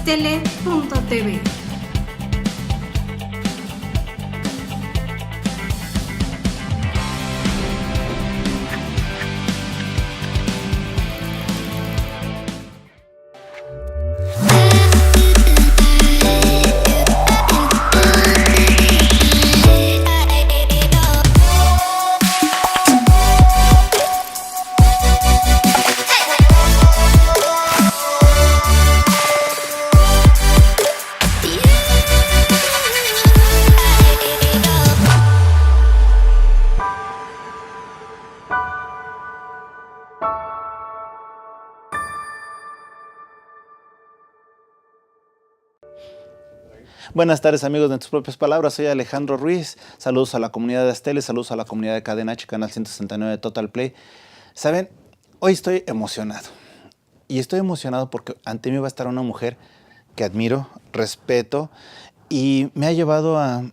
Astele.tv. Buenas tardes, amigos de tus propias palabras. Soy Alejandro Ruiz. Saludos a la comunidad de Astele, saludos a la comunidad de Cadena H, Canal 169 de Total Play. Saben, hoy estoy emocionado. Y estoy emocionado porque ante mí va a estar una mujer que admiro, respeto y me ha llevado a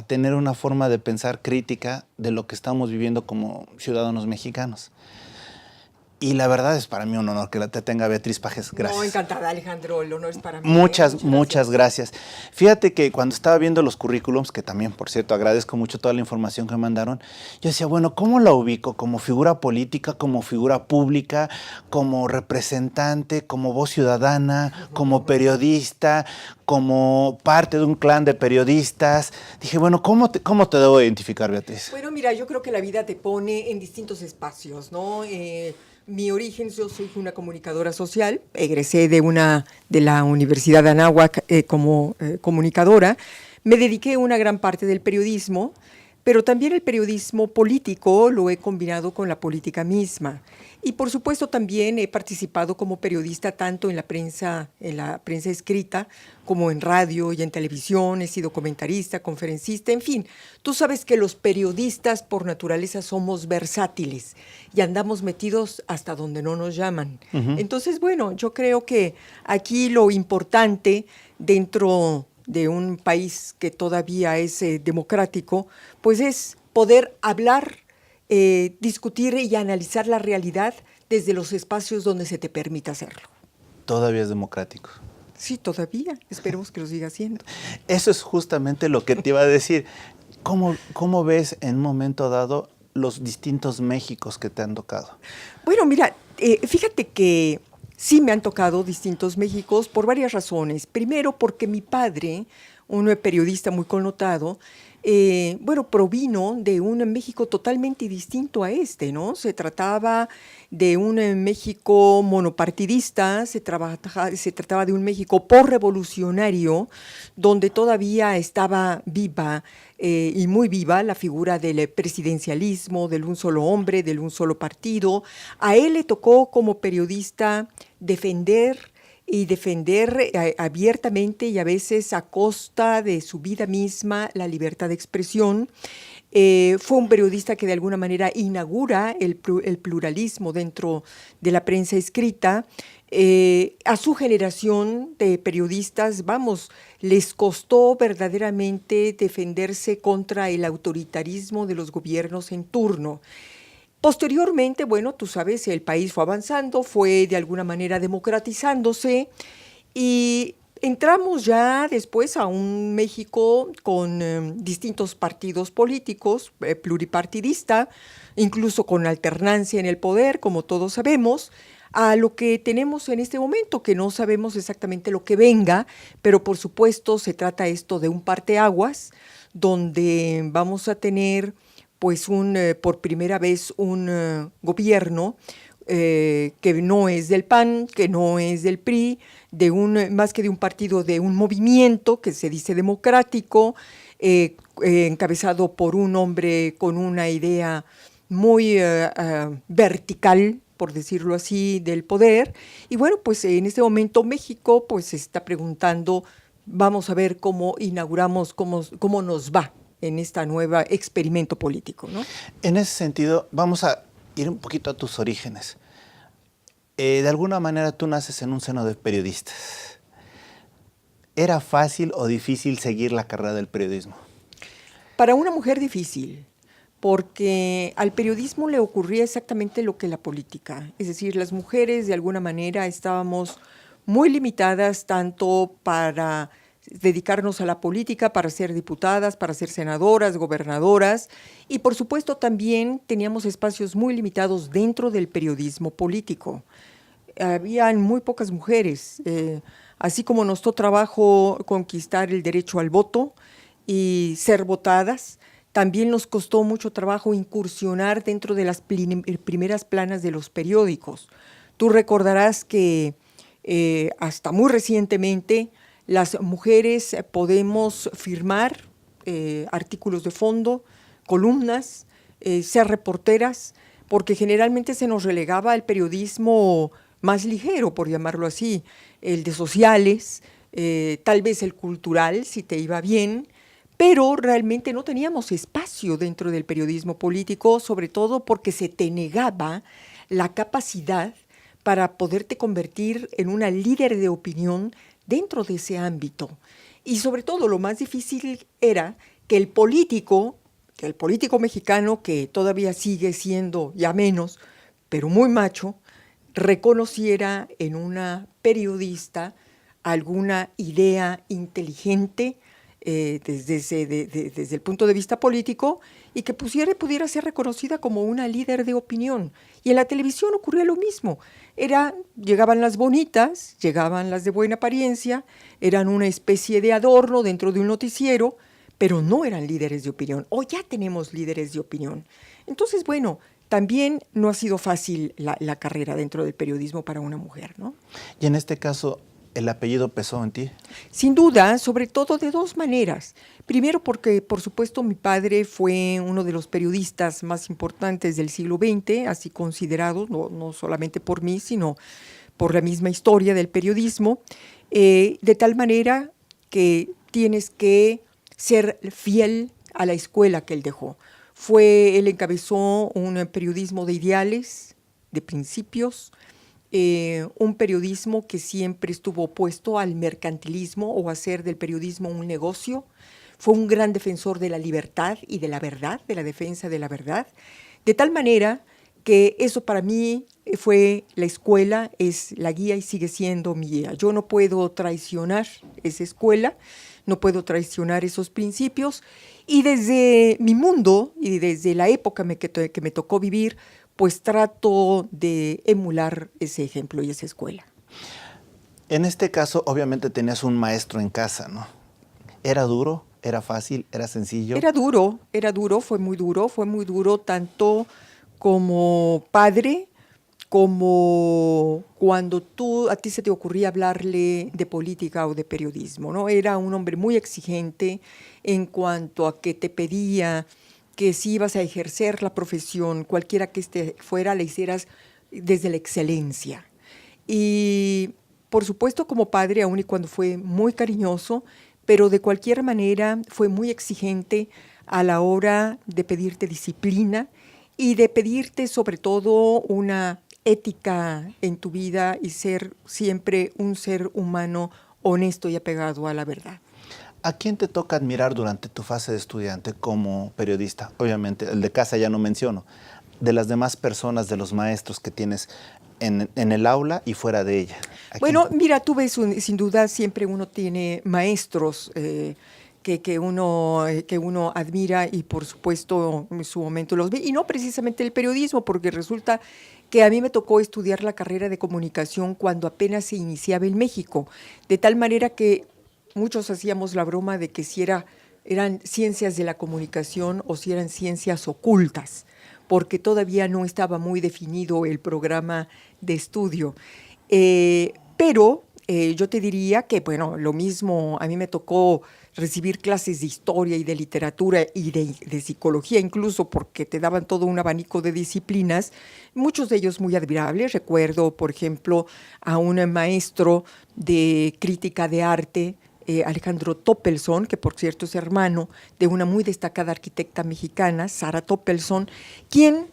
tener una forma de pensar crítica de lo que estamos viviendo como ciudadanos mexicanos. Y la verdad es para mí un honor que te tenga Beatriz Pajes. Gracias. No, encantada, Alejandro. El honor es para mí. Muchas gracias. Fíjate que cuando estaba viendo los currículums, que también, por cierto, agradezco mucho toda la información que me mandaron, yo decía, bueno, ¿cómo la ubico? ¿Como figura política, como figura pública, como representante, como voz ciudadana, como periodista, como parte de un clan de periodistas? Dije, bueno, ¿cómo te debo identificar, Beatriz? Bueno, mira, yo creo que la vida te pone en distintos espacios, ¿no? Mi origen, yo soy una comunicadora social, egresé de la Universidad de Anáhuac como comunicadora, me dediqué una gran parte del periodismo, pero también el periodismo político lo he combinado con la política misma. Y por supuesto también he participado como periodista tanto en la prensa escrita como en radio y en televisión, he sido comentarista, conferencista, en fin. Tú sabes que los periodistas por naturaleza somos versátiles y andamos metidos hasta donde no nos llaman. Uh-huh. Entonces, bueno, yo creo que aquí lo importante dentro de un país que todavía es democrático, pues es poder hablar, discutir y analizar la realidad desde los espacios donde se te permita hacerlo. Todavía es democrático. Sí, todavía. Esperemos que lo siga siendo. Eso es justamente lo que te iba a decir. ¿Cómo ves en un momento dado los distintos Méxicos que te han tocado? Bueno, mira, fíjate que sí me han tocado distintos Méxicos por varias razones. Primero, porque mi padre, un periodista muy connotado, provino de un México totalmente distinto a este, ¿no? Se trataba de un México monopartidista, se trataba de un México posrevolucionario, donde todavía estaba viva y muy viva la figura del presidencialismo, del un solo hombre, del un solo partido. A él le tocó como periodista defender abiertamente y a veces a costa de su vida misma la libertad de expresión. Fue un periodista que de alguna manera inaugura el pluralismo dentro de la prensa escrita. A su generación de periodistas, les costó verdaderamente defenderse contra el autoritarismo de los gobiernos en turno. Posteriormente, bueno, tú sabes, el país fue avanzando, fue de alguna manera democratizándose y entramos ya después a un México con distintos partidos políticos, pluripartidista, incluso con alternancia en el poder, como todos sabemos, a lo que tenemos en este momento, que no sabemos exactamente lo que venga, pero por supuesto se trata esto de un parteaguas, donde vamos a tener pues por primera vez un gobierno que no es del PAN, que no es del PRI, más que de un partido, de un movimiento que se dice democrático, encabezado por un hombre con una idea muy vertical, por decirlo así, del poder. Y bueno, pues en este momento México pues se está preguntando, vamos a ver cómo inauguramos, cómo nos va en esta nueva experimento político, ¿no? En ese sentido, vamos a ir un poquito a tus orígenes. De alguna manera tú naces en un seno de periodistas. ¿Era fácil o difícil seguir la carrera del periodismo? Para una mujer difícil, porque al periodismo le ocurría exactamente lo que la política. Es decir, las mujeres de alguna manera estábamos muy limitadas tanto para dedicarnos a la política, para ser diputadas, para ser senadoras, gobernadoras, y por supuesto también teníamos espacios muy limitados dentro del periodismo político. Habían muy pocas mujeres, así como nos costó trabajo conquistar el derecho al voto y ser votadas, también nos costó mucho trabajo incursionar dentro de las primeras planas de los periódicos. Tú recordarás que hasta muy recientemente las mujeres podemos firmar artículos de fondo, columnas, ser reporteras, porque generalmente se nos relegaba al periodismo más ligero, por llamarlo así, el de sociales, tal vez el cultural, si te iba bien, pero realmente no teníamos espacio dentro del periodismo político, sobre todo porque se te negaba la capacidad para poderte convertir en una líder de opinión dentro de ese ámbito. Y sobre todo lo más difícil era que el político mexicano, que todavía sigue siendo ya menos, pero muy macho, reconociera en una periodista alguna idea inteligente desde el punto de vista político y que pudiera ser reconocida como una líder de opinión. Y en la televisión ocurría lo mismo. Llegaban las bonitas, llegaban las de buena apariencia, eran una especie de adorno dentro de un noticiero, pero no eran líderes de opinión. Hoy ya tenemos líderes de opinión. Entonces, bueno, también no ha sido fácil la carrera dentro del periodismo para una mujer, ¿no? Y en este caso, ¿el apellido pesó en ti? Sin duda, sobre todo de dos maneras. Primero porque, por supuesto, mi padre fue uno de los periodistas más importantes del siglo XX, así considerado, no solamente por mí, sino por la misma historia del periodismo, de tal manera que tienes que ser fiel a la escuela que él dejó. Él encabezó un periodismo de ideales, de principios, un periodismo que siempre estuvo opuesto al mercantilismo o a hacer del periodismo un negocio. Fue un gran defensor de la libertad y de la verdad, de la defensa de la verdad, de tal manera que eso para mí fue la escuela, es la guía y sigue siendo mi guía. Yo no puedo traicionar esa escuela, no puedo traicionar esos principios, y desde mi mundo y desde la época que me tocó vivir, pues trato de emular ese ejemplo y esa escuela. En este caso, obviamente tenías un maestro en casa, ¿no? ¿Era duro? ¿Era fácil? ¿Era sencillo? Era duro, fue muy duro tanto como padre, como cuando a ti se te ocurría hablarle de política o de periodismo, ¿no? Era un hombre muy exigente en cuanto a que te pedía que si ibas a ejercer la profesión, cualquiera que fuera, la hicieras desde la excelencia. Y por supuesto como padre, aun y cuando fue muy cariñoso, pero de cualquier manera fue muy exigente a la hora de pedirte disciplina y de pedirte sobre todo una ética en tu vida y ser siempre un ser humano honesto y apegado a la verdad. ¿A quién te toca admirar durante tu fase de estudiante como periodista? Obviamente, el de casa ya no menciono. De las demás personas, de los maestros que tienes en el aula y fuera de ella. Bueno, mira, tú ves, sin duda, siempre uno tiene maestros que uno admira y por supuesto en su momento los ve. Y no precisamente el periodismo, porque resulta que a mí me tocó estudiar la carrera de comunicación cuando apenas se iniciaba en México. De tal manera que muchos hacíamos la broma de que si eran ciencias de la comunicación o si eran ciencias ocultas, porque todavía no estaba muy definido el programa de estudio. Pero yo te diría que, bueno, lo mismo, a mí me tocó recibir clases de historia y de literatura y de psicología incluso, porque te daban todo un abanico de disciplinas, muchos de ellos muy admirables. Recuerdo, por ejemplo, a un maestro de crítica de arte, Alejandro Toppelson, que por cierto es hermano de una muy destacada arquitecta mexicana, Sara Toppelson, quien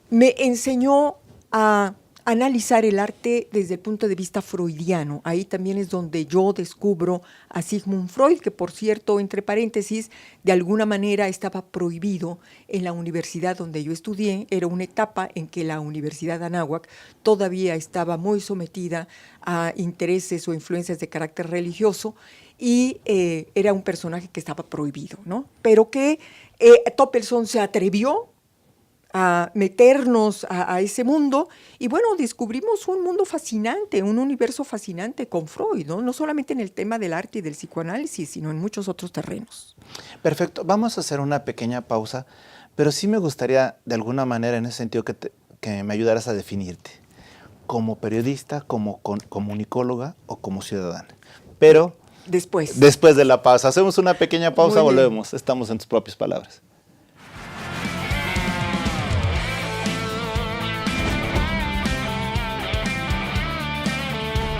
me enseñó a analizar el arte desde el punto de vista freudiano. Ahí también es donde yo descubro a Sigmund Freud, que por cierto, entre paréntesis, de alguna manera estaba prohibido en la universidad donde yo estudié. Era una etapa en que la Universidad de Anáhuac todavía estaba muy sometida a intereses o influencias de carácter religioso y era un personaje que estaba prohibido, ¿no? Pero que Toppelson se atrevió a meternos a ese mundo y bueno, descubrimos un mundo fascinante, un universo fascinante con Freud, ¿no? No solamente en el tema del arte y del psicoanálisis, sino en muchos otros terrenos. Perfecto, vamos a hacer una pequeña pausa, pero sí me gustaría de alguna manera en ese sentido que me ayudaras a definirte como periodista, como comunicóloga o como ciudadana. Pero después de la pausa, hacemos una pequeña pausa, volvemos, estamos en tus propias palabras.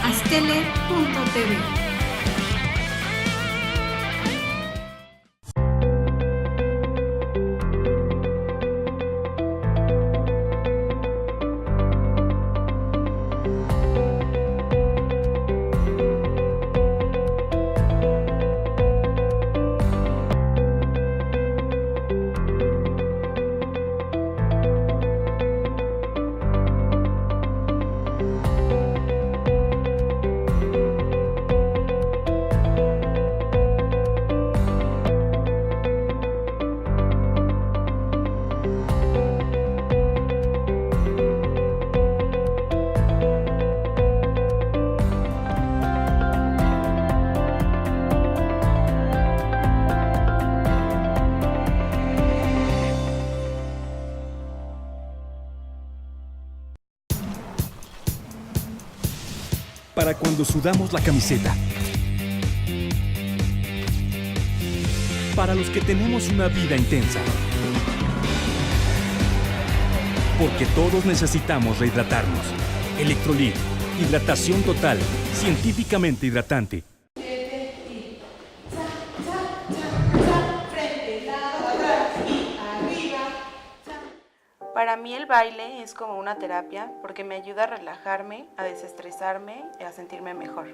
Astele.tv. Para cuando sudamos la camiseta. Para los que tenemos una vida intensa. Porque todos necesitamos rehidratarnos. Electrolit, hidratación total, científicamente hidratante. Para mí el baile es como una terapia porque me ayuda a relajarme, a desestresarme y a sentirme mejor.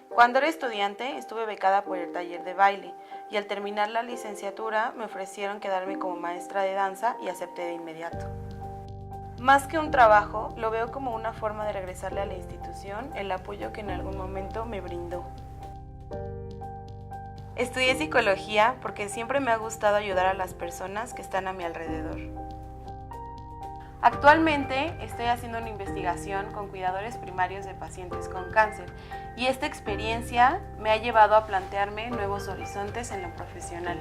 Cuando era estudiante estuve becada por el taller de baile y al terminar la licenciatura me ofrecieron quedarme como maestra de danza y acepté de inmediato. Más que un trabajo, lo veo como una forma de regresarle a la institución el apoyo que en algún momento me brindó. Estudié psicología porque siempre me ha gustado ayudar a las personas que están a mi alrededor. Actualmente estoy haciendo una investigación con cuidadores primarios de pacientes con cáncer y esta experiencia me ha llevado a plantearme nuevos horizontes en lo profesional.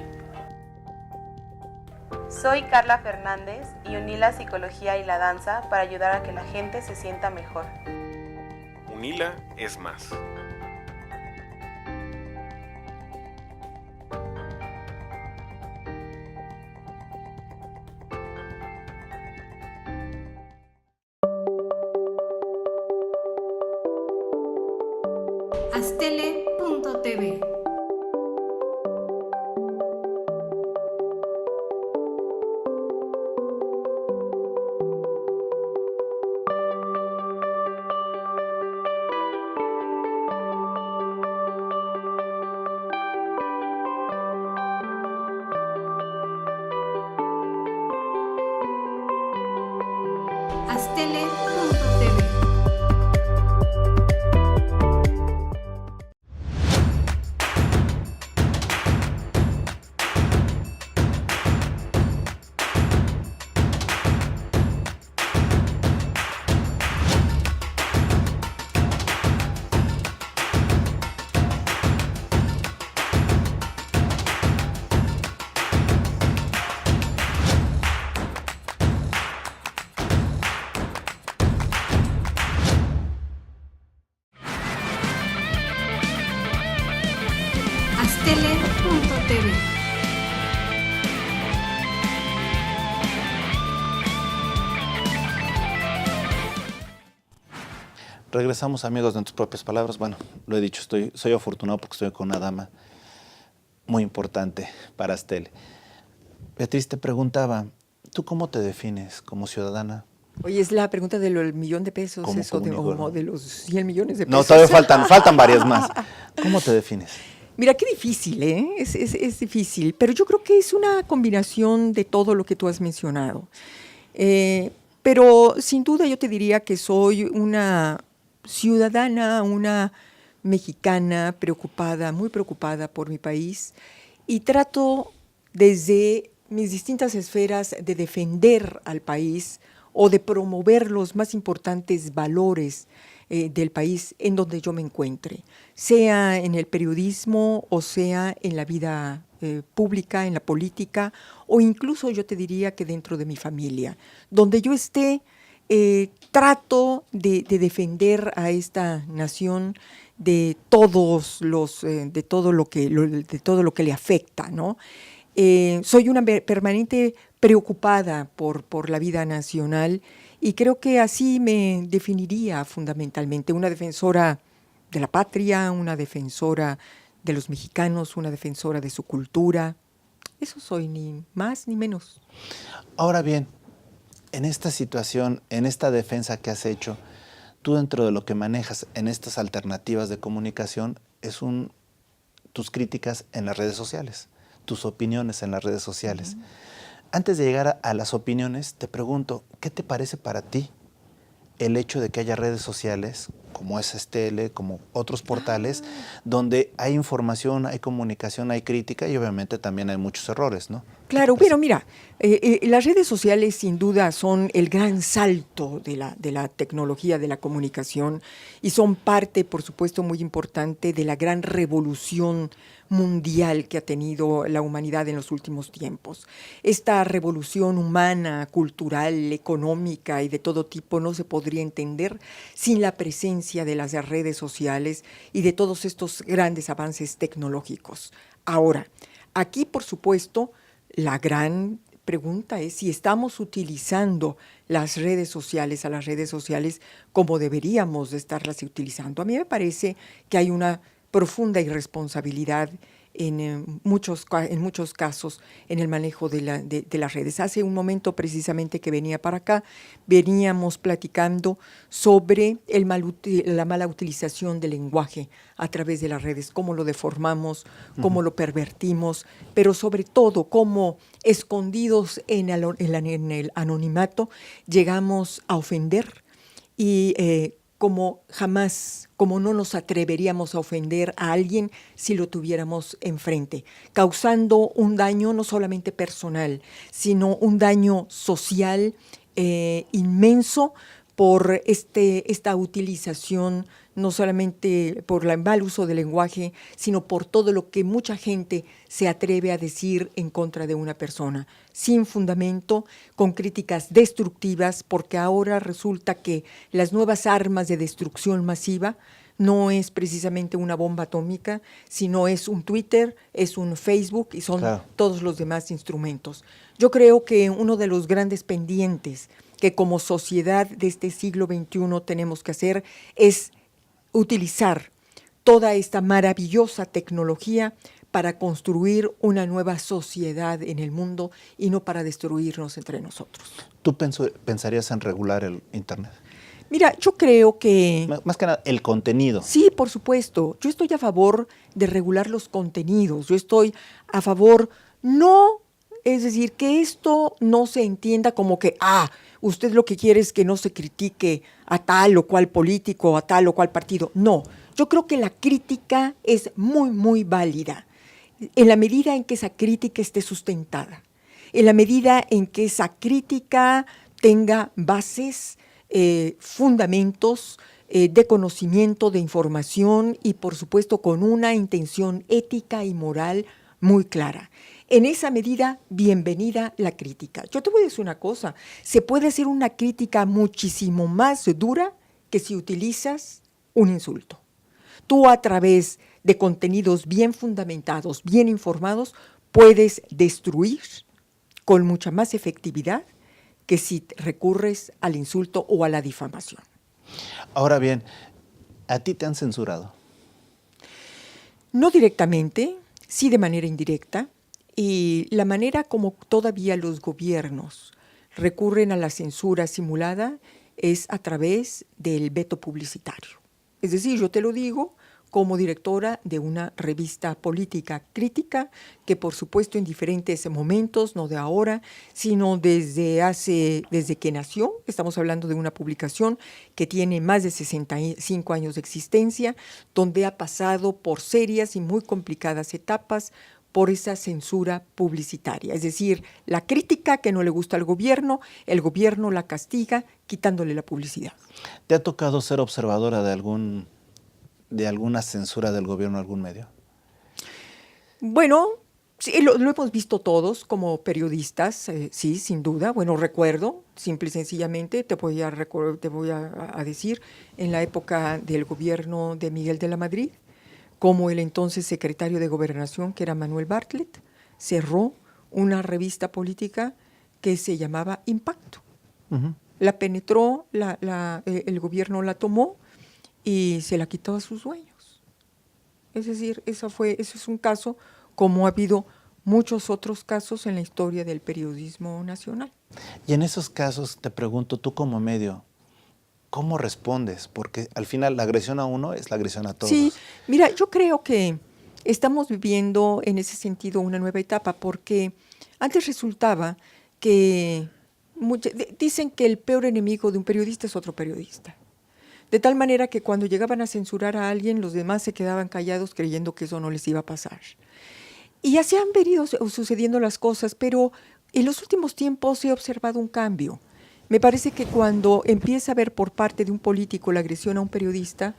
Soy Carla Fernández y uní la psicología y la danza para ayudar a que la gente se sienta mejor. UNILA es más. Astele.tv. Astele.tv. Astele.tv. Regresamos, amigos, de tus propias palabras. Bueno, lo he dicho, soy afortunado porque estoy con una dama muy importante para Astele. Beatriz te preguntaba, ¿tú cómo te defines como ciudadana, Oye, es la pregunta del millón de pesos, ¿Cómo eso de, comunico, no? o de los 100 millones de No, pesos. todavía faltan varias más. ¿Cómo te defines? Mira, qué difícil, ¿eh? Es difícil, pero yo creo que es una combinación de todo lo que tú has mencionado. Pero sin duda yo te diría que soy una ciudadana, una mexicana preocupada, muy preocupada por mi país, y trato desde mis distintas esferas de defender al país o de promover los más importantes valores del país en donde yo me encuentre, sea en el periodismo o sea en la vida pública, en la política, o incluso yo te diría que dentro de mi familia. Donde yo esté, trato de defender a esta nación de todos los, de todo lo que le afecta, ¿no? Soy una permanente preocupada por la vida nacional y creo que así me definiría fundamentalmente, una defensora de la patria, una defensora de los mexicanos, una defensora de su cultura. Eso soy, ni más ni menos. Ahora bien, en esta situación, en esta defensa que has hecho, tú dentro de lo que manejas en estas alternativas de comunicación tus críticas en las redes sociales, tus opiniones en las redes sociales. Antes de llegar a las opiniones, te pregunto, ¿qué te parece para ti el hecho de que haya redes sociales, como es Stele, como otros portales, donde hay información, hay comunicación, hay crítica y obviamente también hay muchos errores, ¿no? Claro, bueno, mira, las redes sociales sin duda son el gran salto de la tecnología, de la comunicación, y son parte, por supuesto, muy importante de la gran revolución mundial que ha tenido la humanidad en los últimos tiempos. Esta revolución humana, cultural, económica y de todo tipo no se podría entender sin la presencia de las redes sociales y de todos estos grandes avances tecnológicos. Ahora, aquí, por supuesto, la gran pregunta es si estamos utilizando las redes sociales, a las redes sociales como deberíamos de estarlas utilizando. A mí me parece que hay una profunda irresponsabilidad en muchos casos en el manejo de las redes. Hace un momento precisamente que venía para acá, veníamos platicando sobre la mala utilización del lenguaje a través de las redes, cómo lo deformamos, cómo lo pervertimos, pero sobre todo cómo escondidos en el anonimato llegamos a ofender y como no nos atreveríamos a ofender a alguien si lo tuviéramos enfrente, causando un daño no solamente personal, sino un daño social inmenso por esta utilización, no solamente por el mal uso del lenguaje, sino por todo lo que mucha gente se atreve a decir en contra de una persona, sin fundamento, con críticas destructivas, porque ahora resulta que las nuevas armas de destrucción masiva no es precisamente una bomba atómica, sino es un Twitter, es un Facebook y son todos los demás instrumentos. Yo creo que uno de los grandes pendientes que como sociedad de este siglo XXI tenemos que hacer es utilizar toda esta maravillosa tecnología para construir una nueva sociedad en el mundo y no para destruirnos entre nosotros. ¿Tú pensarías en regular el Internet? Mira, yo creo que... Más que nada, el contenido. Sí, por supuesto. Yo estoy a favor de regular los contenidos. Yo estoy a favor, no, es decir, que esto no se entienda como que, usted lo que quiere es que no se critique a tal o cual político, a tal o cual partido. No, yo creo que la crítica es muy, muy válida en la medida en que esa crítica esté sustentada, en la medida en que esa crítica tenga bases, fundamentos de conocimiento, de información y, por supuesto, con una intención ética y moral muy clara. En esa medida, bienvenida la crítica. Yo te voy a decir una cosa, se puede hacer una crítica muchísimo más dura que si utilizas un insulto. Tú a través de contenidos bien fundamentados, bien informados, puedes destruir con mucha más efectividad que si recurres al insulto o a la difamación. Ahora bien, ¿a ti te han censurado? No directamente, sí de manera indirecta. Y la manera como todavía los gobiernos recurren a la censura simulada es a través del veto publicitario. Es decir, yo te lo digo como directora de una revista política crítica que, por supuesto, en diferentes momentos, no de ahora, sino desde que nació, estamos hablando de una publicación que tiene más de 65 años de existencia, donde ha pasado por serias y muy complicadas etapas por esa censura publicitaria. Es decir, la crítica que no le gusta al gobierno, el gobierno la castiga quitándole la publicidad. ¿Te ha tocado ser observadora de alguna censura del gobierno a algún medio? Bueno, sí, lo hemos visto todos como periodistas, sí, sin duda. Bueno, recuerdo, simple y sencillamente, te voy a decir, en la época del gobierno de Miguel de la Madrid, como el entonces secretario de Gobernación, que era Manuel Bartlett, cerró una revista política que se llamaba Impacto. Uh-huh. La penetró, el gobierno la tomó y se la quitó a sus dueños. Es decir, eso es un caso, como ha habido muchos otros casos en la historia del periodismo nacional. Y en esos casos, te pregunto, tú como medio, ¿cómo respondes? Porque al final la agresión a uno es la agresión a todos. Sí, mira, yo creo que estamos viviendo en ese sentido una nueva etapa, porque antes resultaba que dicen que el peor enemigo de un periodista es otro periodista. De tal manera que cuando llegaban a censurar a alguien, los demás se quedaban callados creyendo que eso no les iba a pasar. Y así han venido sucediendo las cosas, pero en los últimos tiempos he observado un cambio. Me parece que cuando empieza a haber por parte de un político la agresión a un periodista,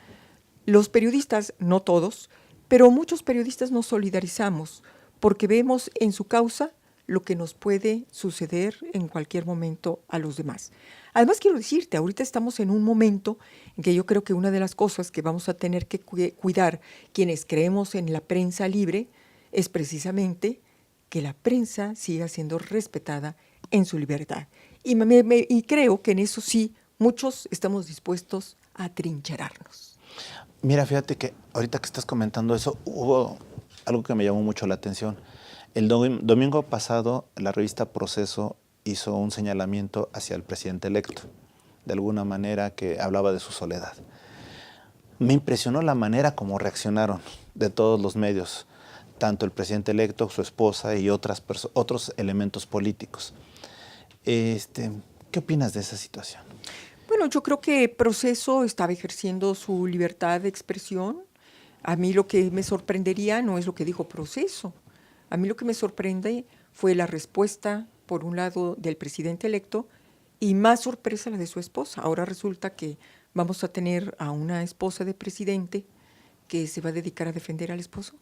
los periodistas, no todos, pero muchos periodistas nos solidarizamos porque vemos en su causa lo que nos puede suceder en cualquier momento a los demás. Además, quiero decirte, ahorita estamos en un momento en que yo creo que una de las cosas que vamos a tener que cuidar quienes creemos en la prensa libre es precisamente que la prensa siga siendo respetada en su libertad. Y creo que en eso sí, muchos estamos dispuestos a atrincherarnos. Mira, fíjate que ahorita que estás comentando eso, hubo algo que me llamó mucho la atención. El domingo pasado, la revista Proceso hizo un señalamiento hacia el presidente electo, de alguna manera que hablaba de su soledad. Me impresionó la manera como reaccionaron de todos los medios, tanto el presidente electo, su esposa y otros elementos políticos. ¿Qué opinas de esa situación? Bueno, yo creo que Proceso estaba ejerciendo su libertad de expresión. A mí lo que me sorprendería no es lo que dijo Proceso. A mí lo que me sorprende fue la respuesta, por un lado, del presidente electo y más sorpresa la de su esposa. Ahora resulta que vamos a tener a una esposa de presidente que se va a dedicar a defender al esposo,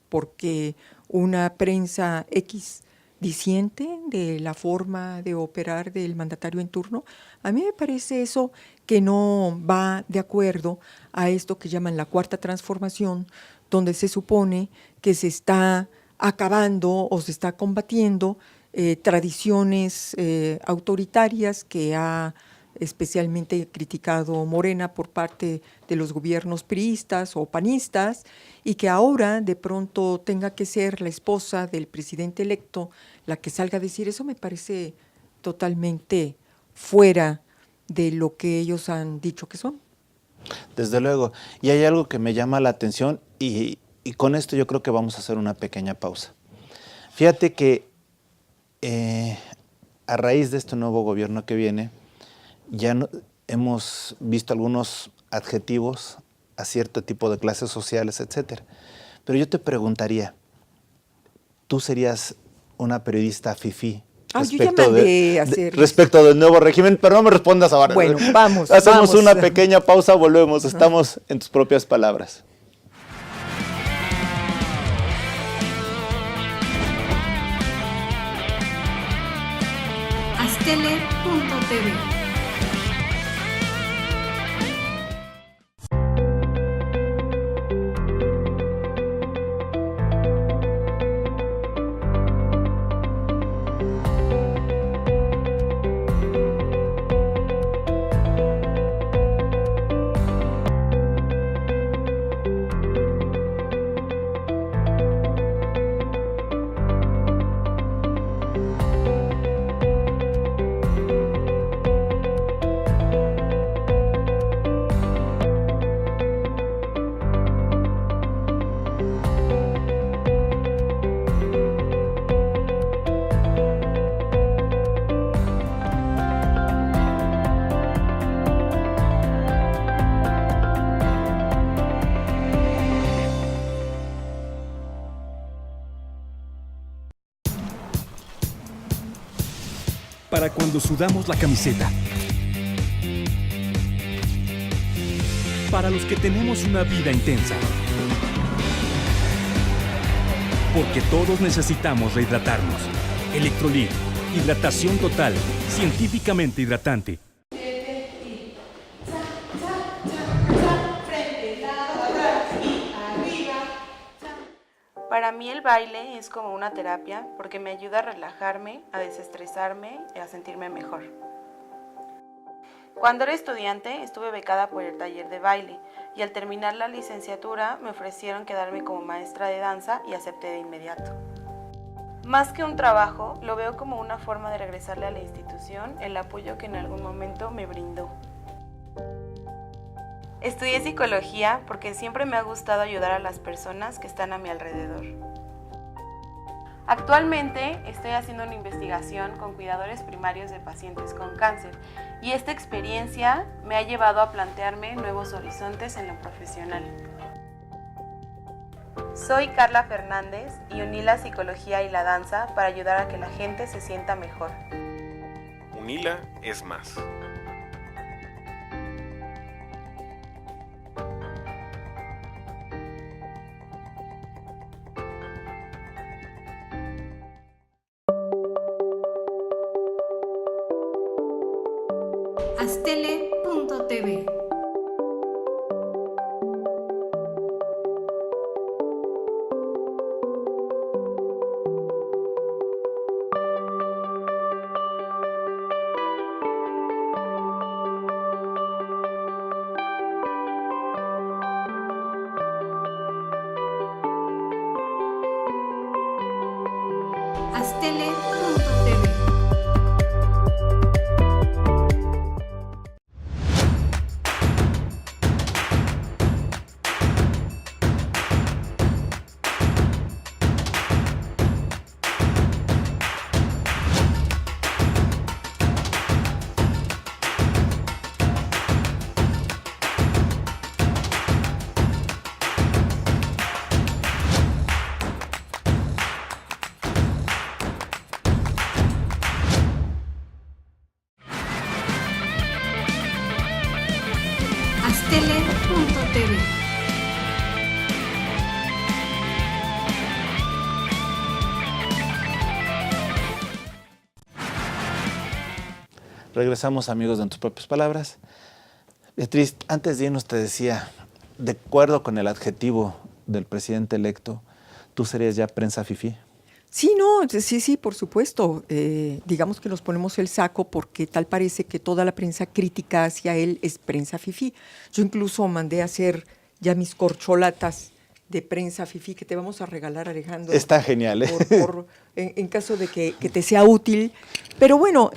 porque una prensa X disiente de la forma de operar del mandatario en turno. A mí me parece eso que no va de acuerdo a esto que llaman la cuarta transformación, donde se supone que se está acabando o se está combatiendo tradiciones autoritarias que ha especialmente criticado Morena por parte de los gobiernos priistas o panistas, y que ahora de pronto tenga que ser la esposa del presidente electo la que salga a decir eso, me parece totalmente fuera de lo que ellos han dicho que son. Desde luego. Y hay algo que me llama la atención y con esto yo creo que vamos a hacer una pequeña pausa. Fíjate que a raíz de este nuevo gobierno que viene, ya hemos visto algunos adjetivos a cierto tipo de clases sociales, etcétera. Pero yo te preguntaría, ¿tú serías una periodista fifí respecto del nuevo régimen? Pero no me respondas ahora. Bueno, vamos. Hacemos una pequeña pausa, volvemos. Estamos en tus propias palabras. Astele.tv. para cuando sudamos la camiseta. Para los que tenemos una vida intensa. Porque todos necesitamos rehidratarnos. Electrolit, hidratación total, científicamente hidratante. Para mí el baile es como una terapia porque me ayuda a relajarme, a desestresarme y a sentirme mejor. Cuando era estudiante estuve becada por el taller de baile y al terminar la licenciatura me ofrecieron quedarme como maestra de danza y acepté de inmediato. Más que un trabajo, lo veo como una forma de regresarle a la institución el apoyo que en algún momento me brindó. Estudié psicología porque siempre me ha gustado ayudar a las personas que están a mi alrededor. Actualmente estoy haciendo una investigación con cuidadores primarios de pacientes con cáncer y esta experiencia me ha llevado a plantearme nuevos horizontes en lo profesional. Soy Carla Fernández y uní la psicología y la danza para ayudar a que la gente se sienta mejor. Unila es más. Astele.tv. Astele.tv. Astele.tv. Regresamos, amigos, de En tus propias palabras. Beatriz, antes de irnos te decía, de acuerdo con el adjetivo del presidente electo, ¿tú serías ya prensa fifí? Sí, no, sí, por supuesto. Digamos que nos ponemos el saco porque tal parece que toda la prensa crítica hacia él es prensa fifí. Yo incluso mandé a hacer ya mis corcholatas de prensa fifí que te vamos a regalar, Alejandro. Está genial, ¿eh? En caso de que te sea útil. Pero bueno,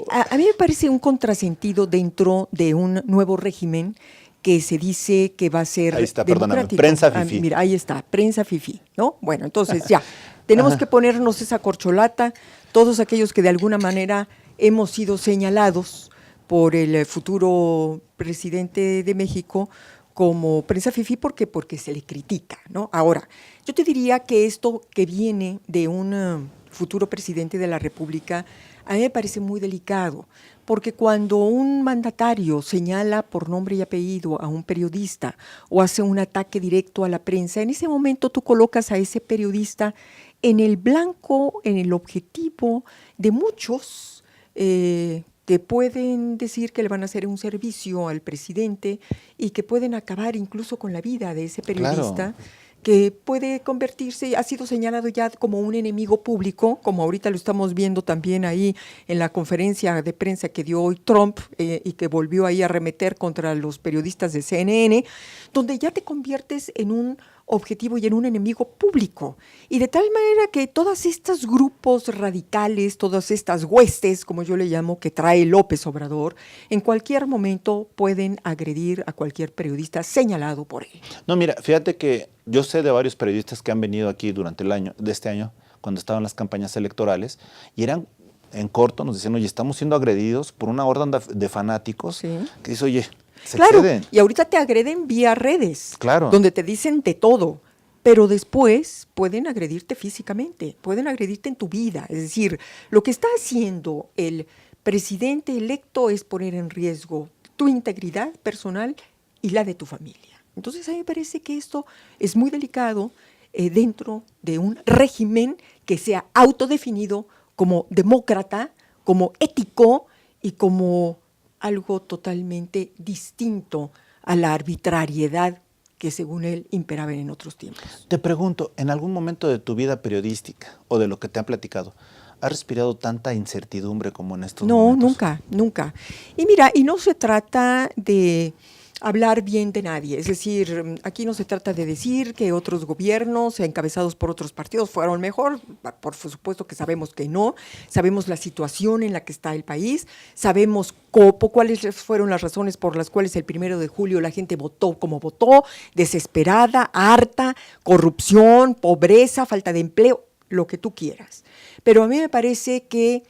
a mí me parece un contrasentido dentro de un nuevo régimen que se dice que va a ser ahí está, perdóname, democrático. prensa fifí. Mira, ahí está, prensa fifí, ¿no? Bueno, entonces ya, tenemos que ponernos esa corcholata, todos aquellos que de alguna manera hemos sido señalados por el futuro presidente de México como prensa fifí, porque se le critica, ¿no? Ahora, yo te diría que esto que viene de un futuro presidente de la República, a mí me parece muy delicado, porque cuando un mandatario señala por nombre y apellido a un periodista o hace un ataque directo a la prensa, en ese momento tú colocas a ese periodista en el blanco, en el objetivo de muchos que pueden decir que le van a hacer un servicio al presidente y que pueden acabar incluso con la vida de ese periodista. Claro. Que puede convertirse, ha sido señalado ya como un enemigo público, como ahorita lo estamos viendo también ahí en la conferencia de prensa que dio hoy Trump y que volvió ahí a arremeter contra los periodistas de CNN, donde ya te conviertes en un objetivo y en un enemigo público. Y de tal manera que todos estos grupos radicales, todas estas huestes, como yo le llamo, que trae López Obrador, en cualquier momento pueden agredir a cualquier periodista señalado por él. No, mira, fíjate que yo sé de varios periodistas que han venido aquí durante el año, de este año, cuando estaban las campañas electorales, y eran en corto, nos decían, oye, estamos siendo agredidos por una horda de fanáticos, sí, que dice, oye, se exceden. Y ahorita te agreden vía redes, claro, donde te dicen de todo, pero después pueden agredirte físicamente, pueden agredirte en tu vida. Es decir, lo que está haciendo el presidente electo es poner en riesgo tu integridad personal y la de tu familia. Entonces a mí me parece que esto es muy delicado dentro de un régimen que sea autodefinido como demócrata, como ético y como algo totalmente distinto a la arbitrariedad que según él imperaba en otros tiempos. Te pregunto, ¿en algún momento de tu vida periodística o de lo que te han platicado, has respirado tanta incertidumbre como en estos momentos? No, nunca, nunca. Y mira, y no se trata de hablar bien de nadie, es decir, aquí no se trata de decir que otros gobiernos encabezados por otros partidos fueron mejor, por supuesto que sabemos que no, sabemos la situación en la que está el país, sabemos cuáles fueron las razones por las cuales el 1 de julio la gente votó como votó, desesperada, harta, corrupción, pobreza, falta de empleo, lo que tú quieras. Pero a mí me parece que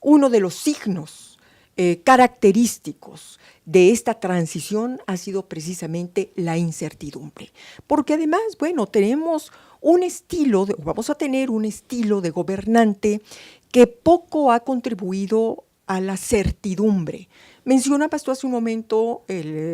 uno de los signos característicos de esta transición ha sido precisamente la incertidumbre. Porque además, bueno, tenemos vamos a tener un estilo de gobernante que poco ha contribuido a la certidumbre. Mencionabas tú hace un momento,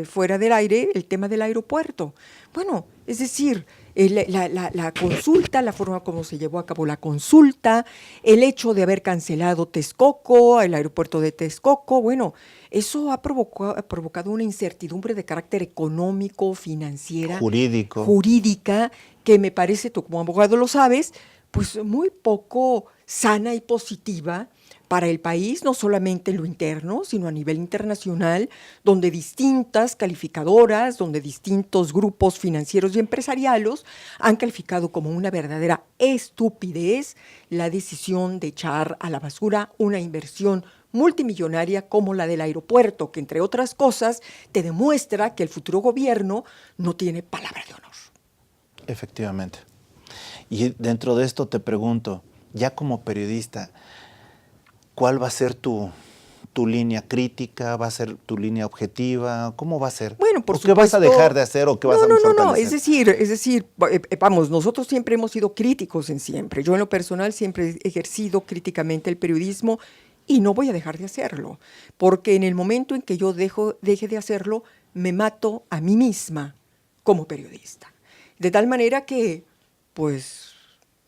fuera del aire, el tema del aeropuerto. Bueno, es decir, la consulta, la forma como se llevó a cabo la consulta, el hecho de haber cancelado Texcoco, el aeropuerto de Texcoco, bueno, eso ha provocado una incertidumbre de carácter económico, financiera, jurídica, que me parece, tú como abogado lo sabes, pues muy poco sana y positiva para el país, no solamente en lo interno, sino a nivel internacional, donde distintas calificadoras, donde distintos grupos financieros y empresariales han calificado como una verdadera estupidez la decisión de echar a la basura una inversión multimillonaria como la del aeropuerto, que entre otras cosas te demuestra que el futuro gobierno no tiene palabra de honor. Efectivamente. Y dentro de esto te pregunto, ya como periodista, ¿cuál va a ser tu línea crítica? ¿Va a ser tu línea objetiva? ¿Cómo va a ser? Bueno, por supuesto. ¿Qué vas a dejar de hacer o qué vas a fortalecer? No, es decir, vamos, nosotros siempre hemos sido críticos en siempre. Yo en lo personal siempre he ejercido críticamente el periodismo y no voy a dejar de hacerlo, porque en el momento en que yo deje de hacerlo, me mato a mí misma como periodista. De tal manera que, pues,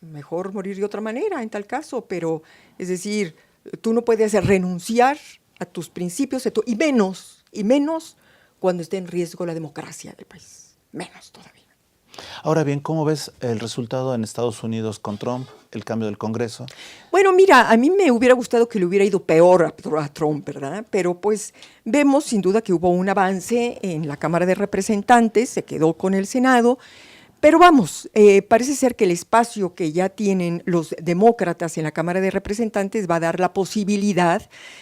mejor morir de otra manera en tal caso, pero, es decir, tú no puedes renunciar a tus principios y menos cuando esté en riesgo la democracia del país, menos todavía. Ahora bien, ¿cómo ves el resultado en Estados Unidos con Trump, el cambio del Congreso? Bueno, mira, a mí me hubiera gustado que le hubiera ido peor a Trump, ¿verdad? Pero pues vemos sin duda que hubo un avance en la Cámara de Representantes, se quedó con el Senado. Pero vamos, parece ser que el espacio que ya tienen los demócratas en la Cámara de Representantes va a dar la posibilidad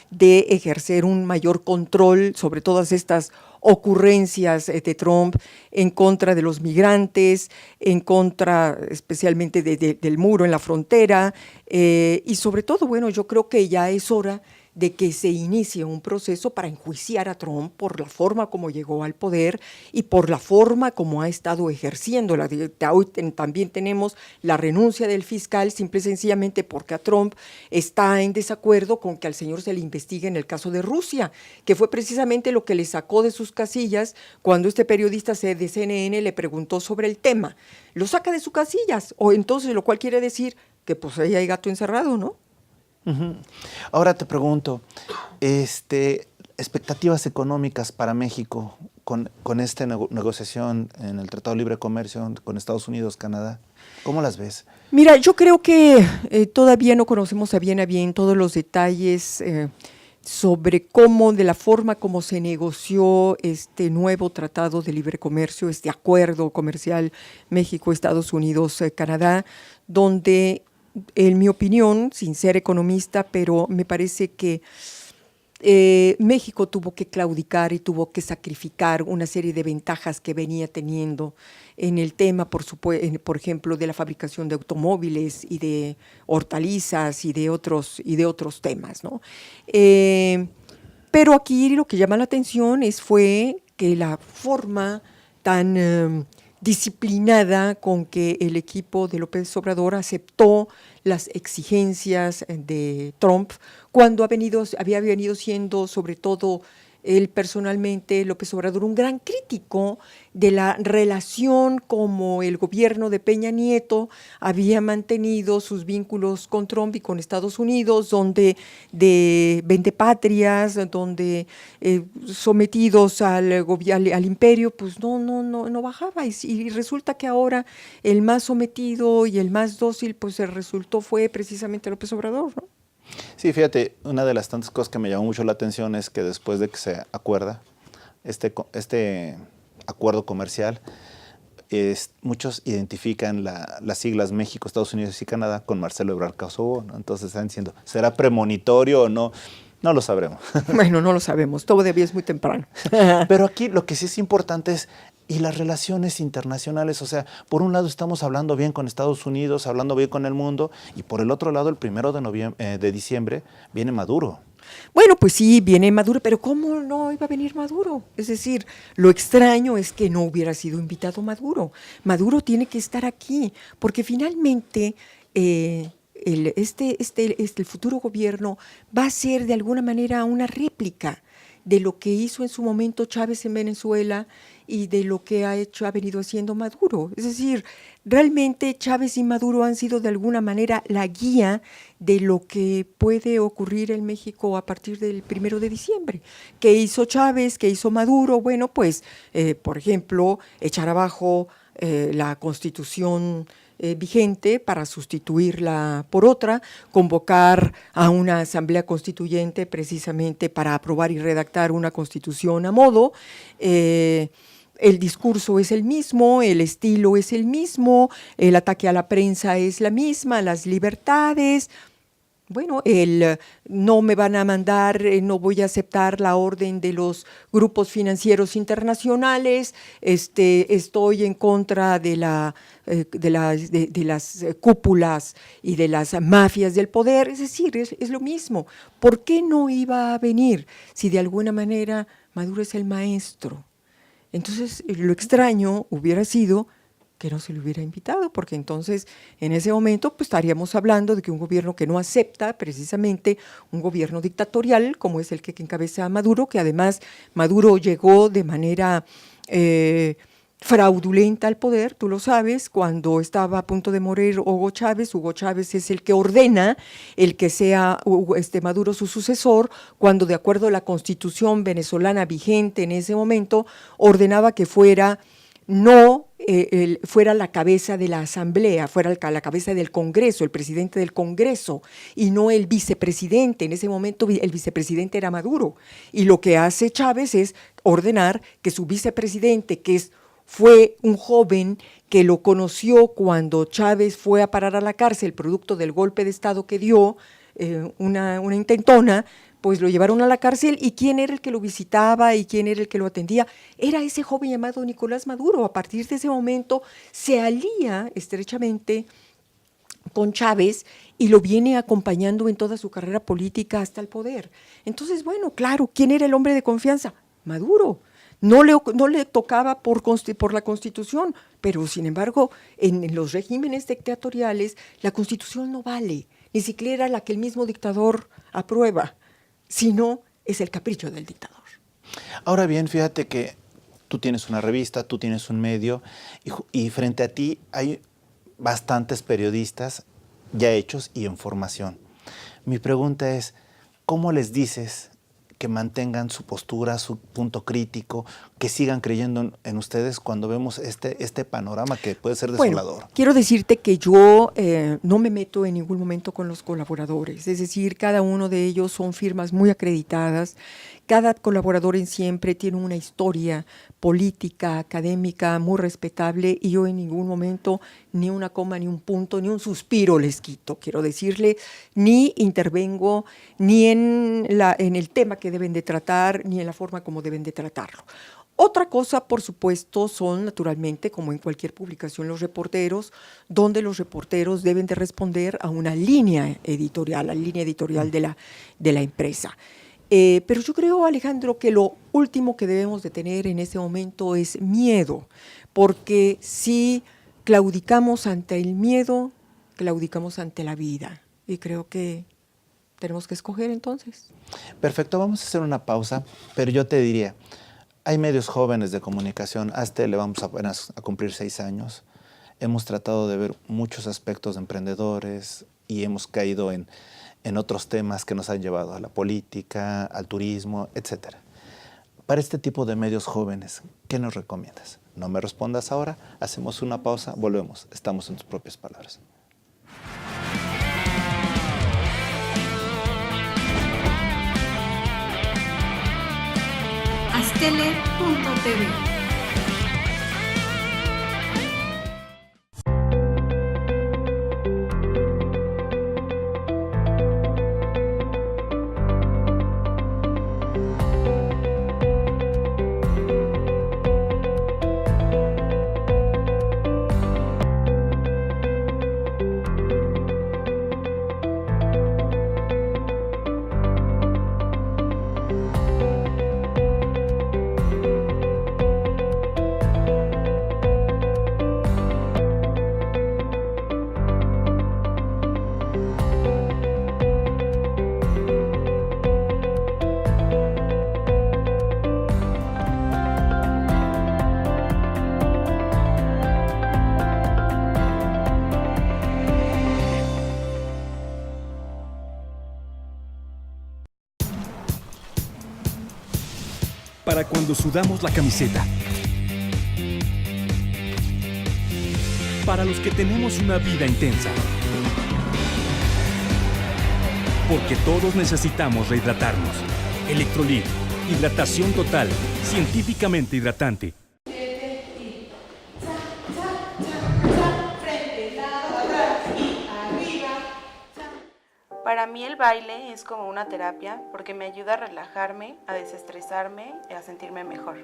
de ejercer un mayor control sobre todas estas ocurrencias de Trump en contra de los migrantes, en contra especialmente del muro en la frontera, y sobre todo, bueno, yo creo que ya es hora de que se inicie un proceso para enjuiciar a Trump por la forma como llegó al poder y por la forma como ha estado ejerciéndola. Hoy también tenemos la renuncia del fiscal simple y sencillamente porque a Trump está en desacuerdo con que al señor se le investigue en el caso de Rusia, que fue precisamente lo que le sacó de sus casillas cuando este periodista de CNN le preguntó sobre el tema. Lo saca de sus casillas, o entonces lo cual quiere decir que pues ahí hay gato encerrado, ¿no? Uh-huh. Ahora te pregunto, expectativas económicas para México con esta negociación en el Tratado de Libre Comercio con Estados Unidos, Canadá, ¿cómo las ves? Mira, yo creo que todavía no conocemos a bien todos los detalles sobre cómo, de la forma como se negoció este nuevo Tratado de Libre Comercio, este acuerdo comercial México, Estados Unidos, Canadá, donde en mi opinión, sin ser economista, pero me parece que México tuvo que claudicar y tuvo que sacrificar una serie de ventajas que venía teniendo en el tema, por ejemplo, de la fabricación de automóviles y de hortalizas y de otros temas, ¿no? Pero aquí lo que llama la atención fue que la forma tan disciplinada con que el equipo de López Obrador aceptó las exigencias de Trump cuando había venido siendo, sobre todo él personalmente, López Obrador, un gran crítico de la relación como el gobierno de Peña Nieto había mantenido sus vínculos con Trump y con Estados Unidos, donde de vendepatrias, donde sometidos al imperio, pues no bajaba. Y resulta que ahora el más sometido y el más dócil, pues fue precisamente López Obrador, ¿no? Sí, fíjate, una de las tantas cosas que me llamó mucho la atención es que después de que se acuerda este acuerdo comercial, muchos identifican las siglas México, Estados Unidos y Canadá con Marcelo Ebrard Causó, ¿no? Entonces están diciendo, ¿será premonitorio o no? No lo sabremos. Bueno, no lo sabemos, todavía es muy temprano. Pero aquí lo que sí es importante es, y las relaciones internacionales, o sea, por un lado estamos hablando bien con Estados Unidos, hablando bien con el mundo, y por el otro lado, el 1 de diciembre, viene Maduro. Bueno, pues sí, viene Maduro, pero ¿cómo no iba a venir Maduro? Es decir, lo extraño es que no hubiera sido invitado Maduro. Maduro tiene que estar aquí, porque finalmente el futuro gobierno va a ser de alguna manera una réplica de lo que hizo en su momento Chávez en Venezuela y de lo que ha venido haciendo Maduro. Es decir, realmente Chávez y Maduro han sido de alguna manera la guía de lo que puede ocurrir en México a partir del 1 de diciembre. ¿Qué hizo Chávez? ¿Qué hizo Maduro? Bueno, pues, por ejemplo, echar abajo la Constitución vigente para sustituirla por otra, convocar a una asamblea constituyente precisamente para aprobar y redactar una constitución a modo. El discurso es el mismo, el estilo es el mismo, el ataque a la prensa es la misma, las libertades. Bueno, no me van a mandar, no voy a aceptar la orden de los grupos financieros internacionales, estoy en contra de las cúpulas y de las mafias del poder, es decir, es lo mismo. ¿Por qué no iba a venir si de alguna manera Maduro es el maestro? Entonces, lo extraño hubiera sido que no se le hubiera invitado, porque entonces en ese momento pues estaríamos hablando de que un gobierno que no acepta precisamente un gobierno dictatorial como es el que encabeza Maduro, que además Maduro llegó de manera fraudulenta al poder, tú lo sabes, cuando estaba a punto de morir Hugo Chávez es el que ordena el que sea Maduro su sucesor, cuando de acuerdo a la constitución venezolana vigente en ese momento, ordenaba que fuera fuera la cabeza de la asamblea, fuera la cabeza del Congreso, el presidente del Congreso, y no el vicepresidente. En ese momento el vicepresidente era Maduro, y lo que hace Chávez es ordenar que su vicepresidente, fue un joven que lo conoció cuando Chávez fue a parar a la cárcel, producto del golpe de Estado que dio, una intentona, pues lo llevaron a la cárcel, y quién era el que lo visitaba y quién era el que lo atendía, era ese joven llamado Nicolás Maduro. A partir de ese momento se alía estrechamente con Chávez y lo viene acompañando en toda su carrera política hasta el poder. Entonces, bueno, claro, ¿quién era el hombre de confianza? Maduro. No le tocaba por la Constitución, pero sin embargo, en los regímenes dictatoriales, la Constitución no vale, ni siquiera la que el mismo dictador aprueba, sino es el capricho del dictador. Ahora bien, fíjate que tú tienes una revista, tú tienes un medio, y frente a ti hay bastantes periodistas ya hechos y en formación. Mi pregunta es, ¿cómo les dices que mantengan su postura, su punto crítico, que sigan creyendo en ustedes cuando vemos este panorama que puede ser desolador? Bueno, quiero decirte que yo no me meto en ningún momento con los colaboradores, es decir, cada uno de ellos son firmas muy acreditadas, cada colaborador en Siempre tiene una historia política, académica, muy respetable, y yo en ningún momento ni una coma, ni un punto, ni un suspiro les quito, quiero decirle, ni intervengo ni en el tema que deben de tratar, ni en la forma como deben de tratarlo. Otra cosa, por supuesto, son naturalmente, como en cualquier publicación, los reporteros, donde los reporteros deben de responder a una línea editorial, a la línea editorial de la empresa. Pero yo creo, Alejandro, que lo último que debemos de tener en este momento es miedo, porque si claudicamos ante el miedo, claudicamos ante la vida. Y creo que tenemos que escoger entonces. Perfecto, vamos a hacer una pausa, pero yo te diría, hay medios jóvenes de comunicación, a este le vamos apenas a cumplir 6 años. Hemos tratado de ver muchos aspectos de emprendedores y hemos caído en otros temas que nos han llevado a la política, al turismo, etc. Para este tipo de medios jóvenes, ¿qué nos recomiendas? No me respondas ahora, hacemos una pausa, volvemos, estamos en tus propias palabras. Astele.tv. Para cuando sudamos la camiseta. Para los que tenemos una vida intensa. Porque todos necesitamos rehidratarnos. Electrolit, hidratación total, científicamente hidratante. Para mí el baile es como una terapia porque me ayuda a relajarme, a desestresarme y a sentirme mejor.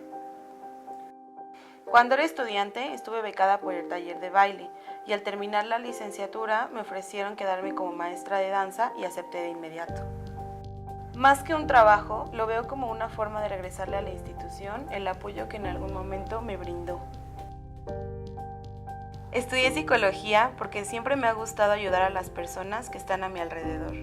Cuando era estudiante estuve becada por el taller de baile y al terminar la licenciatura me ofrecieron quedarme como maestra de danza y acepté de inmediato. Más que un trabajo, lo veo como una forma de regresarle a la institución el apoyo que en algún momento me brindó. Estudié psicología porque siempre me ha gustado ayudar a las personas que están a mi alrededor.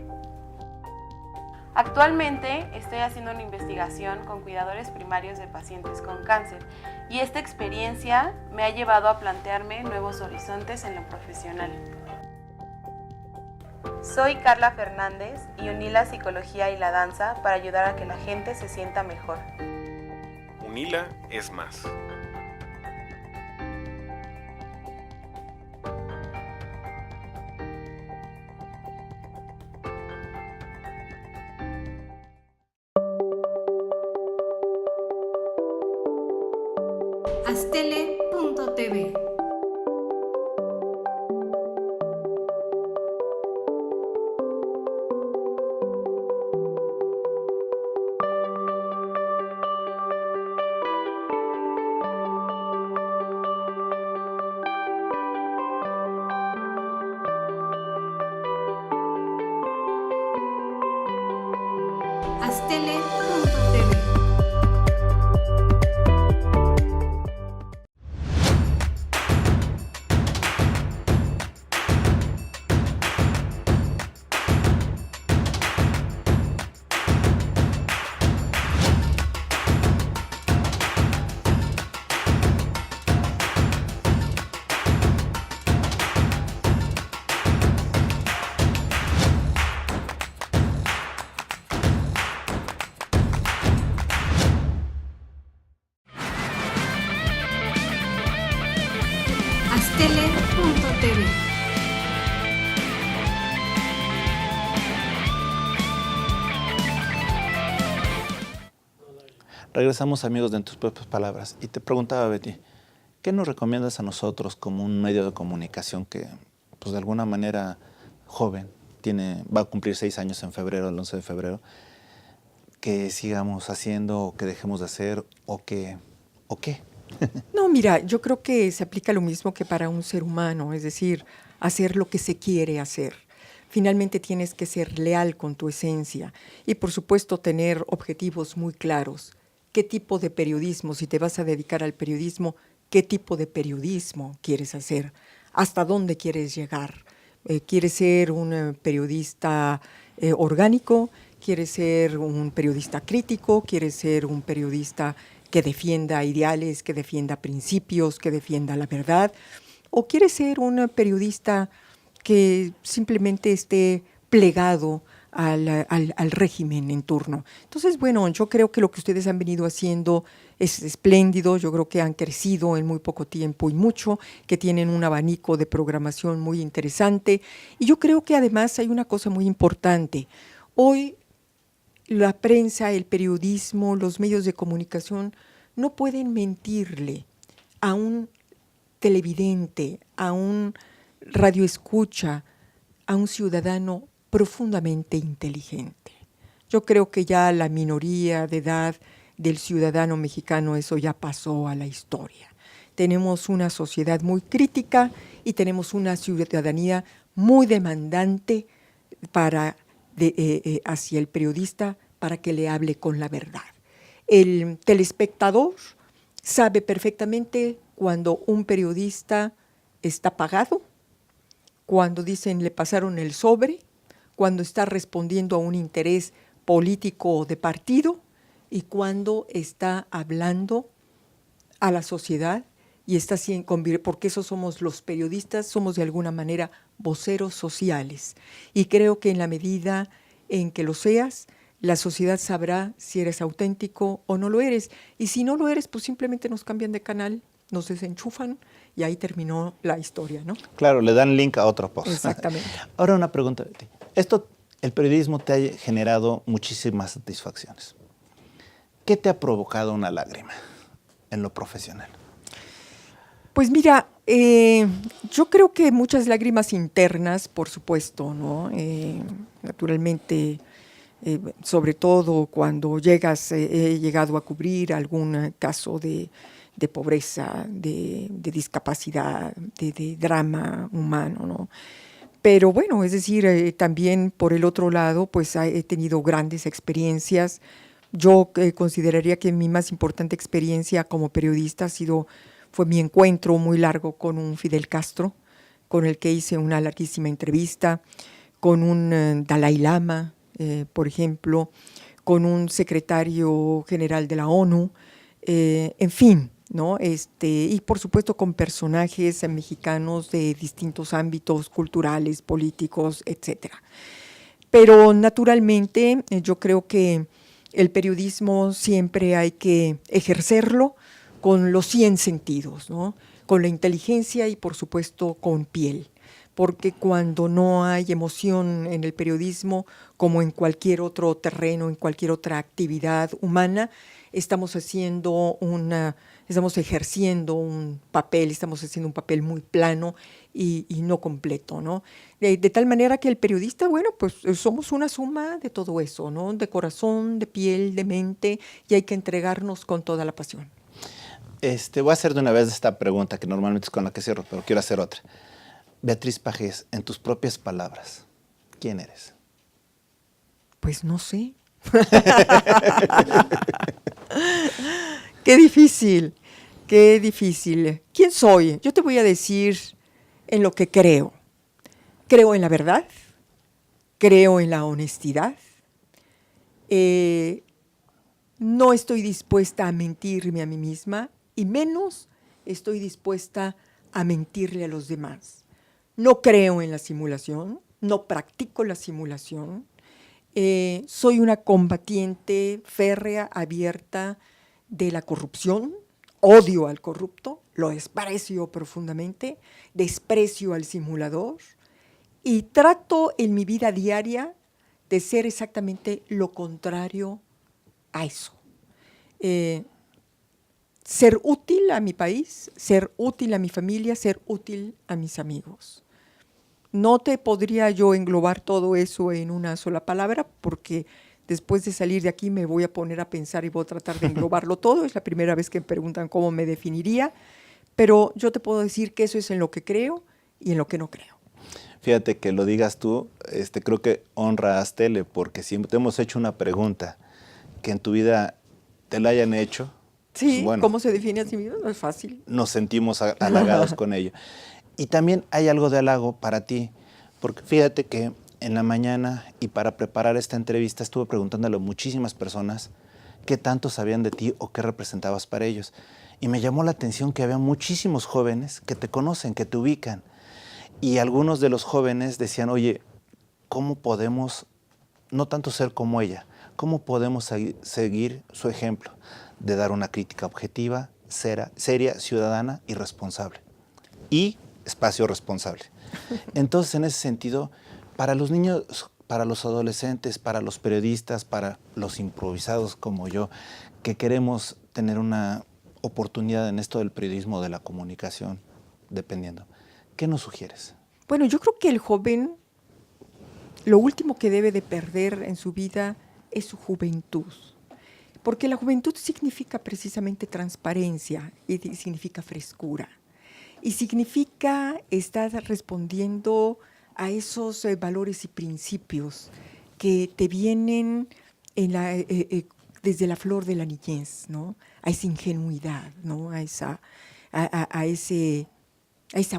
Actualmente estoy haciendo una investigación con cuidadores primarios de pacientes con cáncer y esta experiencia me ha llevado a plantearme nuevos horizontes en lo profesional. Soy Carla Fernández y uní la psicología y la danza para ayudar a que la gente se sienta mejor. Unila es más. Astele.tv. Astele.tv. Astele.tv. Regresamos, amigos, de En tus propias palabras. Y te preguntaba, Betty, ¿qué nos recomiendas a nosotros como un medio de comunicación que, pues de alguna manera, joven, va a cumplir 6 años en febrero, el 11 de febrero, que sigamos haciendo o que dejemos de hacer o qué? No, mira, yo creo que se aplica lo mismo que para un ser humano, es decir, hacer lo que se quiere hacer. Finalmente tienes que ser leal con tu esencia y, por supuesto, tener objetivos muy claros. ¿Qué tipo de periodismo, si te vas a dedicar al periodismo, qué tipo de periodismo quieres hacer? ¿Hasta dónde quieres llegar? ¿Quieres ser un periodista orgánico? ¿Quieres ser un periodista crítico? ¿Quieres ser un periodista que defienda ideales, que defienda principios, que defienda la verdad? ¿O quieres ser un periodista que simplemente esté plegado al régimen en turno? Entonces, bueno, yo creo que lo que ustedes han venido haciendo es espléndido. Yo creo que han crecido en muy poco tiempo y mucho, que tienen un abanico de programación muy interesante. Y yo creo que además hay una cosa muy importante. Hoy la prensa, el periodismo, los medios de comunicación no pueden mentirle a un televidente, a un radioescucha, a un ciudadano profundamente inteligente. Yo creo que ya la minoría de edad del ciudadano mexicano, eso ya pasó a la historia. Tenemos una sociedad muy crítica y tenemos una ciudadanía muy demandante hacia el periodista para que le hable con la verdad. El telespectador sabe perfectamente cuando un periodista está pagado, cuando dicen le pasaron el sobre, cuando está respondiendo a un interés político o de partido y cuando está hablando a la sociedad y está porque esos somos los periodistas, somos de alguna manera voceros sociales. Y creo que en la medida en que lo seas, la sociedad sabrá si eres auténtico o no lo eres. Y si no lo eres, pues simplemente nos cambian de canal, nos desenchufan y ahí terminó la historia, ¿no? Claro, le dan link a otro post. Exactamente. Ahora una pregunta de ti. El periodismo te ha generado muchísimas satisfacciones. ¿Qué te ha provocado una lágrima en lo profesional? Pues mira, yo creo que muchas lágrimas internas, por supuesto, ¿no? Naturalmente, sobre todo cuando he llegado a cubrir algún caso de pobreza, de discapacidad, de drama humano, ¿no? Pero bueno, es decir, también por el otro lado, pues he tenido grandes experiencias. Yo consideraría que mi más importante experiencia como periodista fue mi encuentro muy largo con un Fidel Castro, con el que hice una larguísima entrevista, con un Dalai Lama, por ejemplo, con un secretario general de la ONU, en fin, ¿no? Y por supuesto con personajes mexicanos de distintos ámbitos culturales, políticos, etcétera. Pero naturalmente yo creo que el periodismo siempre hay que ejercerlo con los 100 sentidos, ¿no? Con la inteligencia y por supuesto con piel. Porque cuando no hay emoción en el periodismo, como en cualquier otro terreno, en cualquier otra actividad humana, estamos ejerciendo un papel, estamos haciendo un papel muy plano y no completo, ¿no? De tal manera que el periodista, bueno, pues somos una suma de todo eso, ¿no? De corazón, de piel, de mente, y hay que entregarnos con toda la pasión. Voy a hacer de una vez esta pregunta, que normalmente es con la que cierro, pero quiero hacer otra. Beatriz Pajés, en tus propias palabras, ¿quién eres? Pues no sé. Qué difícil, qué difícil. ¿Quién soy? Yo te voy a decir en lo que creo. Creo en la verdad, creo en la honestidad. No estoy dispuesta a mentirme a mí misma y menos estoy dispuesta a mentirle a los demás. No creo en la simulación, no practico la simulación. Soy una combatiente férrea, abierta de la corrupción. Odio al corrupto, lo desprecio profundamente, desprecio al simulador y trato en mi vida diaria de ser exactamente lo contrario a eso. Ser útil a mi país, ser útil a mi familia, ser útil a mis amigos. No te podría yo englobar todo eso en una sola palabra porque después de salir de aquí me voy a poner a pensar y voy a tratar de englobarlo todo. Es la primera vez que me preguntan cómo me definiría, pero yo te puedo decir que eso es en lo que creo y en lo que no creo. Fíjate que lo digas tú, creo que honra a Astele, porque si te hemos hecho una pregunta que en tu vida te la hayan hecho, Sí, pues bueno, ¿cómo se define a sí mismo? No es fácil. nos sentimos halagados con ello. Y también hay algo de halago para ti, porque fíjate que en la mañana y para preparar esta entrevista estuve preguntándole a muchísimas personas qué tanto sabían de ti o qué representabas para ellos. Y me llamó la atención que había muchísimos jóvenes que te conocen, que te ubican. Y algunos de los jóvenes decían, oye, ¿cómo podemos no tanto ser como ella? ¿Cómo podemos seguir su ejemplo de dar una crítica objetiva, seria, ciudadana y responsable? Y espacio responsable. Entonces, en ese sentido, para los niños, para los adolescentes, para los periodistas, para los improvisados como yo, que queremos tener una oportunidad en esto del periodismo, de la comunicación, dependiendo, ¿qué nos sugieres? Bueno, yo creo que el joven, lo último que debe de perder en su vida es su juventud. Porque la juventud significa precisamente transparencia y significa frescura. Y significa estar respondiendo a esos valores y principios que te vienen desde la flor de la niñez, ¿no? A esa ingenuidad, ¿no? A esa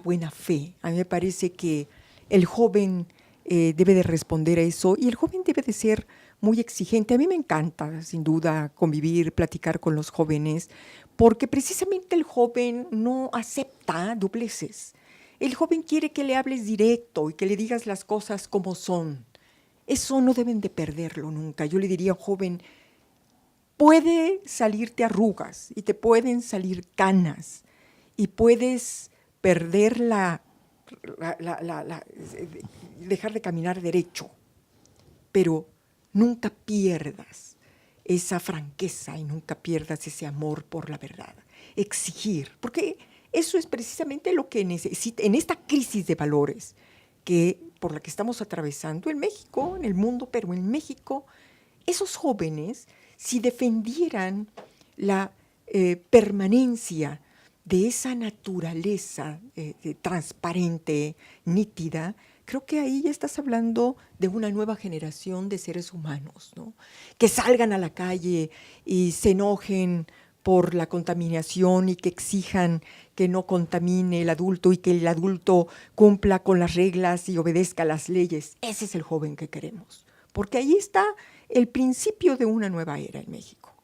buena fe. A mí me parece que el joven debe de responder a eso y el joven debe de ser muy exigente. A mí me encanta, sin duda, convivir, platicar con los jóvenes, porque precisamente el joven no acepta dobleces. El joven quiere que le hables directo y que le digas las cosas como son. Eso no deben de perderlo nunca. Yo le diría, joven, puede salirte arrugas y te pueden salir canas y puedes perder dejar de caminar derecho, pero nunca pierdas esa franqueza y nunca pierdas ese amor por la verdad. Exigir, porque eso es precisamente lo que necesita en esta crisis de valores por la que estamos atravesando en México, en el mundo, pero en México, esos jóvenes, si defendieran la permanencia de esa naturaleza transparente, nítida, creo que ahí ya estás hablando de una nueva generación de seres humanos, ¿no? Que salgan a la calle y se enojen por la contaminación y que exijan que no contamine el adulto y que el adulto cumpla con las reglas y obedezca las leyes. Ese es el joven que queremos, porque ahí está el principio de una nueva era en México.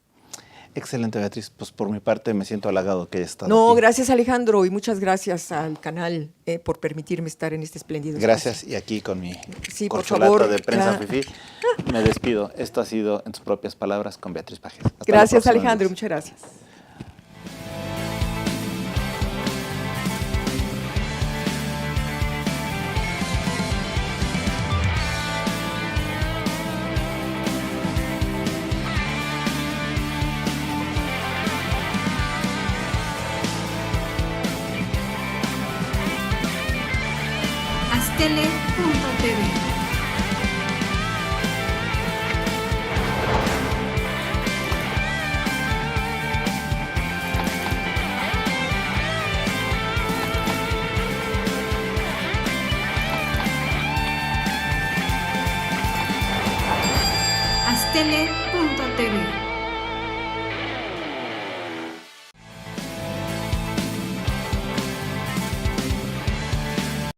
Excelente, Beatriz. Pues por mi parte me siento halagado que hayas estado No, aquí. gracias Alejandro y muchas gracias al canal por permitirme estar en este espléndido Gracias espacio. y aquí con mi Sí, por corcholata favor, de prensa claro. fifí me despido. Esto ha sido En tus propias palabras con Beatriz Pajes. Hasta la Gracias próxima, Alejandro, amigos. muchas gracias. Astele.tv